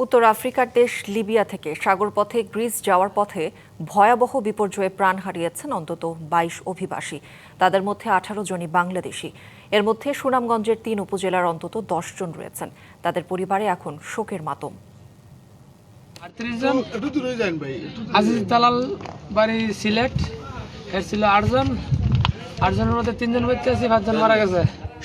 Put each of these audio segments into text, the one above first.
উত্তর আফ্রিকার দেশ লিবিয়া থেকে সাগরপথে গ্রিস যাওয়ার পথে ভয়াবহ বিপর্যয়ে প্রাণ হারিয়েছেন অন্তত ২২ অভিবাসী। তাদের মধ্যে ১৮ জনই বাংলাদেশি। এর মধ্যে সুনামগঞ্জের ৩ উপজেলার অন্তত ১০ জন রয়েছেন। তাদের পরিবারে এখন শোকের মাতম। ৩৮ জন আজিজ দালাল বাড়ি সিলেট, এর ছিল ৮ জন। ৮ জনের মধ্যে ৩ জন বেঁচে আছে, ৫ জন মারা গেছে।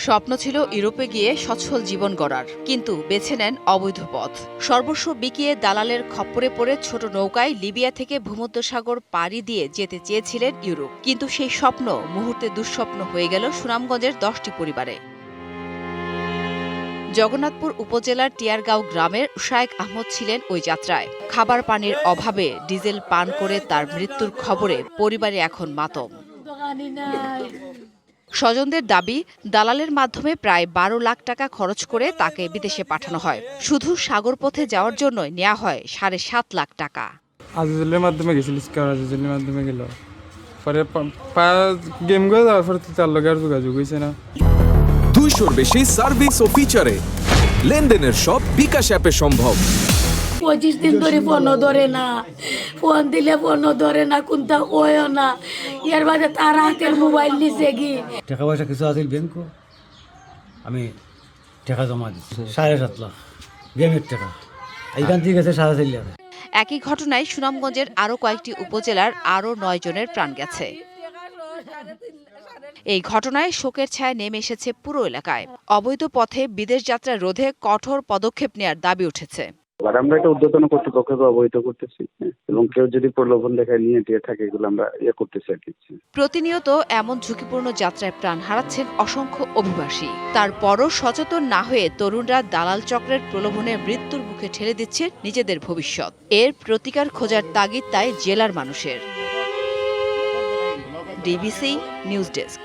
স্বপ্ন ছিল ইউরোপে গিয়ে সচ্ছল জীবন গড়ার, কিন্তু বেছে নেন অবৈধ পথ। সর্বস্ব বিকিয়ে দালালের খপ্পরে পড়ে ছোট নৌকায় লিবিয়া থেকে ভূমধ্যসাগর পাড়ি দিয়ে যেতে চেয়েছিলেন ইউরোপ, কিন্তু সেই স্বপ্ন মুহূর্তে দুঃস্বপ্ন হয়ে গেল সুনামগঞ্জের ১০টি পরিবারে। জগন্নাথপুর উপজেলার টিয়ারগাঁও গ্রামের শায়েক আহমদ ছিলেন ওই যাত্রায়। খাবার পানির অভাবে ডিজেল পান করে তার মৃত্যুর খবরে পরিবারে এখন মাতম। স্বজনদের দাবি, দালালের মাধ্যমে প্রায় ১২ লাখ টাকা খরচ করে তাকে বিদেশে পাঠানো হয়। শুধু সাগরপথে যাওয়ার জন্যই নেওয়া হয় ৭.৫ লাখ টাকা। আজিজুলের মাধ্যমে গেছিল, আজিজুলের মাধ্যমে গেল, পরে গেম করে যাওয়ার পরে তার লগে আর যোগাযোগ হয়েছে না। ২০০-র বেশি সার্ভিস ও ফিচারে লেনদেনের সব বিকাশ অ্যাপে সম্ভব। ২৫ দিন ধরে ফোন ধরে না, ফোন দিলে ফোন ধরে না, কোনটা ওয়ও না। এর বাদে তার হাতের মোবাইল নিচে গিয়ে টাকা পয়সা কিছু আছে ব্যাংক, আমি টাকা জমা দিচ্ছি ৭.৫ লাখ গেমের টাকা, এইখান থেকে গেছে ৪.৫ লাখ। একই ঘটনায় সুনামগঞ্জের আরও কয়েকটি উপজেলার আরও ৯ জনের প্রাণ গেছে। এই ঘটনায় শোকের ছায়া নেমে এসেছে পুরো এলাকায়। অবৈধ পথে বিদেশ যাত্রা রোধে কঠোর পদক্ষেপ নেওয়ার দাবি উঠেছে। আমরা একটা ঊর্ধ্বতন কর্তৃপক্ষকে অবহিত করতেছি, এবং কেউ যদি প্রলোভন দেখায় নিয়ে দিয়ে থাকে, এগুলো আমরা করতেছি আর কি। প্রতিনিয়ত এমন ঝুঁকিপূর্ণ যাত্রায় প্রাণ হারাচ্ছেন অসংখ্য অভিবাসী। তারপরও সচেতন না হয়ে তরুণরা দালাল চক্রের প্রলোভনে মৃত্যুর মুখে ঠেলে দিচ্ছে নিজেদের ভবিষ্যৎ। এর প্রতিকার খোঁজার তাগিদ তাই জেলার মানুষের। DBC news desk.